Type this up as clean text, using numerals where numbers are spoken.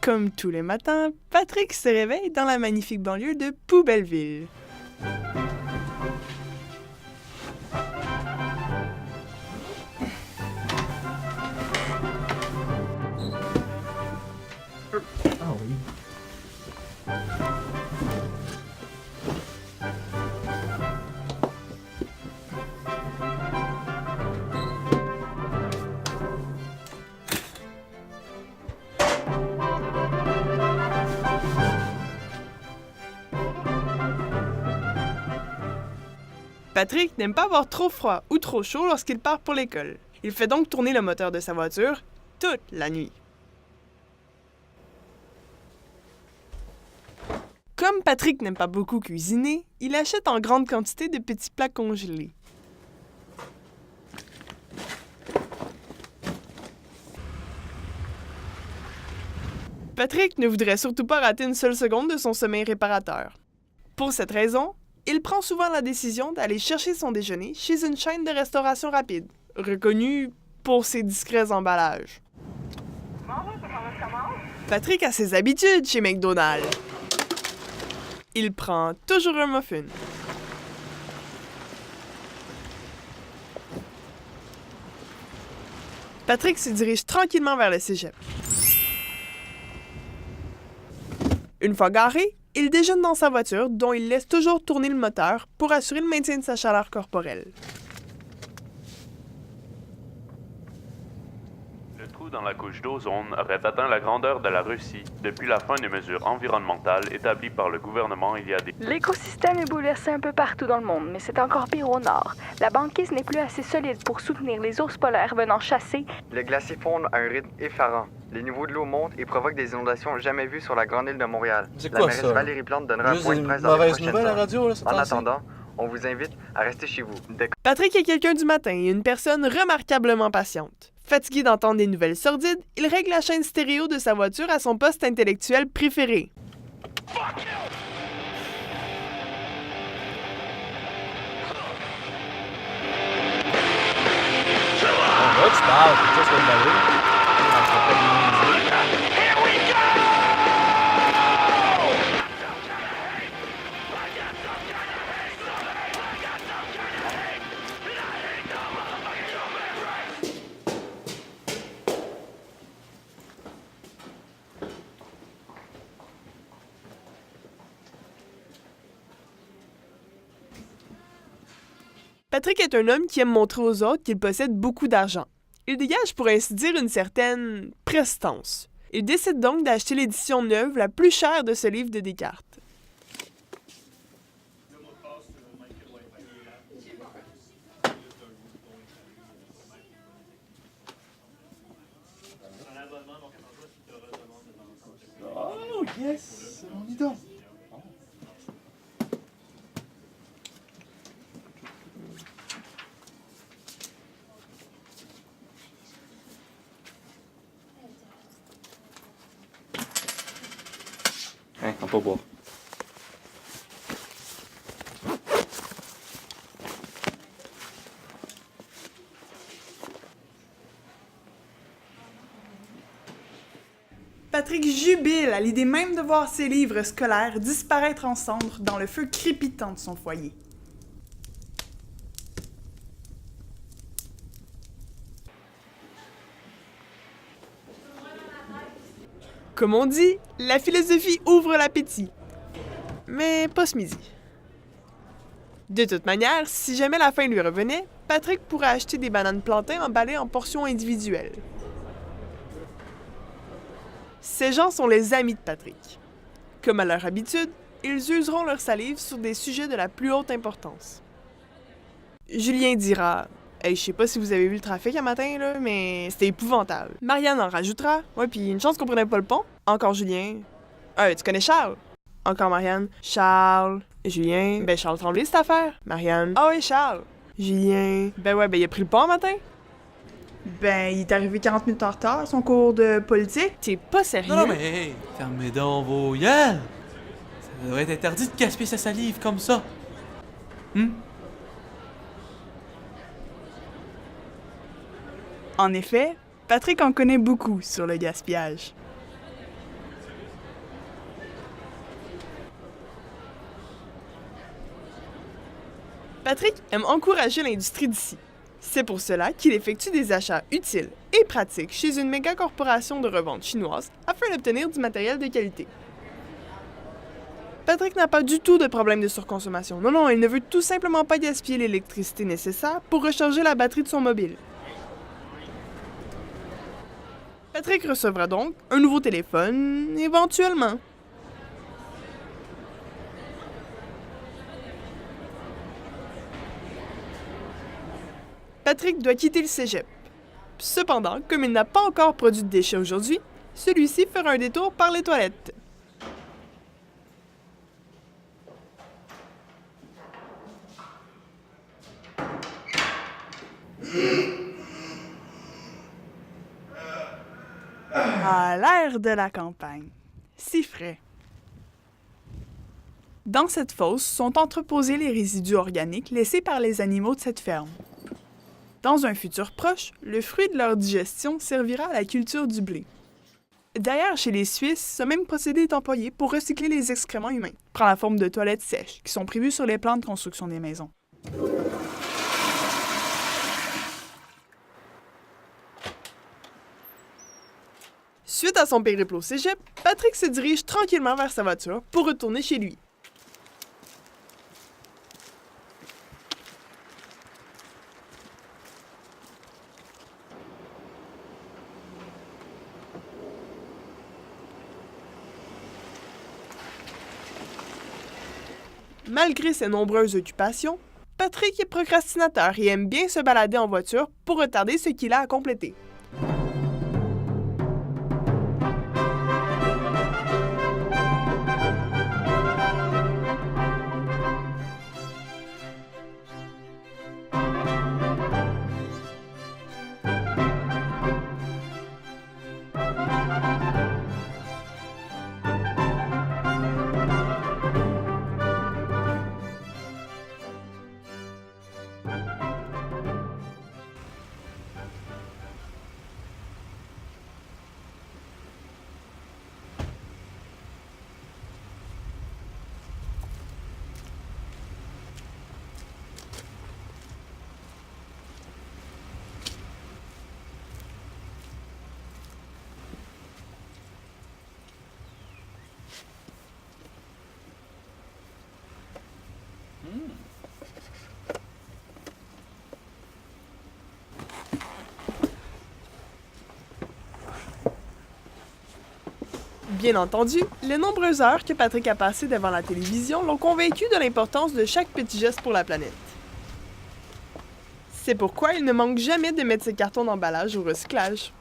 Comme tous les matins, Patrick se réveille dans la magnifique banlieue de Poubelleville. Ah oui. Patrick n'aime pas avoir trop froid ou trop chaud lorsqu'il part pour l'école. Il fait donc tourner le moteur de sa voiture toute la nuit. Comme Patrick n'aime pas beaucoup cuisiner, il achète en grande quantité de petits plats congelés. Patrick ne voudrait surtout pas rater une seule seconde de son sommeil réparateur. Pour cette raison, il prend souvent la décision d'aller chercher son déjeuner chez une chaîne de restauration rapide, reconnue pour ses discrets emballages. Patrick a ses habitudes chez McDonald's. Il prend toujours un muffin. Patrick se dirige tranquillement vers le cégep. Une fois garé, il déjeune dans sa voiture, dont il laisse toujours tourner le moteur pour assurer le maintien de sa chaleur corporelle. Le trou dans la couche d'ozone aurait atteint la grandeur de la Russie depuis la fin des mesures environnementales établies par le gouvernement il y a des... L'écosystème est bouleversé un peu partout dans le monde, mais c'est encore pire au nord. La banquise n'est plus assez solide pour soutenir les ours polaires venant chasser. Les glaciers fondent à un rythme effarant. Les niveaux de l'eau montent et provoquent des inondations jamais vues sur la grande île de Montréal. C'est La quoi mairesse ça? Valérie Plante donnera un Juste point de une presse dans les mauvaise prochaines nouvelle à la heures. radio, là, c'est En temps-ci? attendant, on vous invite à rester chez vous. Patrick est quelqu'un du matin et une personne remarquablement patiente. Fatigué d'entendre des nouvelles sordides, il règle la chaîne stéréo de sa voiture à son poste intellectuel préféré. Ouais, tu parles, c'est ça, de l'allure. Patrick est un homme qui aime montrer aux autres qu'il possède beaucoup d'argent. Il dégage pour ainsi dire une certaine prestance. Il décide donc d'acheter l'édition neuve la plus chère de ce livre de Descartes. Oh, yes! On y donc. Hein, on peut boire. Patrick jubile à l'idée même de voir ses livres scolaires disparaître en cendres dans le feu crépitant de son foyer. Comme on dit, la philosophie ouvre l'appétit. Mais pas ce midi. De toute manière, si jamais la faim lui revenait, Patrick pourrait acheter des bananes plantains emballées en portions individuelles. Ces gens sont les amis de Patrick. Comme à leur habitude, ils useront leur salive sur des sujets de la plus haute importance. Julien dira « Hey, je sais pas si vous avez vu le trafic un matin, là, mais c'était épouvantable. » Marianne en rajoutera « Ouais, puis une chance qu'on prenait pas le pont. » Encore Julien « Ah, tu connais Charles? » Encore Marianne « Charles. » Julien « Ben, Charles Tremblay, cette affaire. » Marianne « Ah oui, Charles. » Julien « Ben ouais, ben il a pris le pont un matin. » Ben, il est arrivé 40 minutes en retard à son cours de politique. T'es pas sérieux? Non, mais hey, fermez donc vos gueules! Ça devrait être interdit de gaspiller sa salive comme ça. En effet, Patrick en connaît beaucoup sur le gaspillage. Patrick aime encourager l'industrie d'ici. C'est pour cela qu'il effectue des achats utiles et pratiques chez une méga corporation de revente chinoise afin d'obtenir du matériel de qualité. Patrick n'a pas du tout de problème de surconsommation. Non, il ne veut tout simplement pas gaspiller l'électricité nécessaire pour recharger la batterie de son mobile. Patrick recevra donc un nouveau téléphone, éventuellement. Patrick doit quitter le cégep. Cependant, comme il n'a pas encore produit de déchets aujourd'hui, celui-ci fera un détour par les toilettes. À l'air de la campagne. Si frais. Dans cette fosse sont entreposés les résidus organiques laissés par les animaux de cette ferme. Dans un futur proche, le fruit de leur digestion servira à la culture du blé. D'ailleurs, chez les Suisses, ce même procédé est employé pour recycler les excréments humains. Prend la forme de toilettes sèches, qui sont prévues sur les plans de construction des maisons. Suite à son périple au cégep, Patrick se dirige tranquillement vers sa voiture pour retourner chez lui. Malgré ses nombreuses occupations, Patrick est procrastinateur et aime bien se balader en voiture pour retarder ce qu'il a à compléter. Bien entendu, les nombreuses heures que Patrick a passées devant la télévision l'ont convaincu de l'importance de chaque petit geste pour la planète. C'est pourquoi il ne manque jamais de mettre ses cartons d'emballage au recyclage.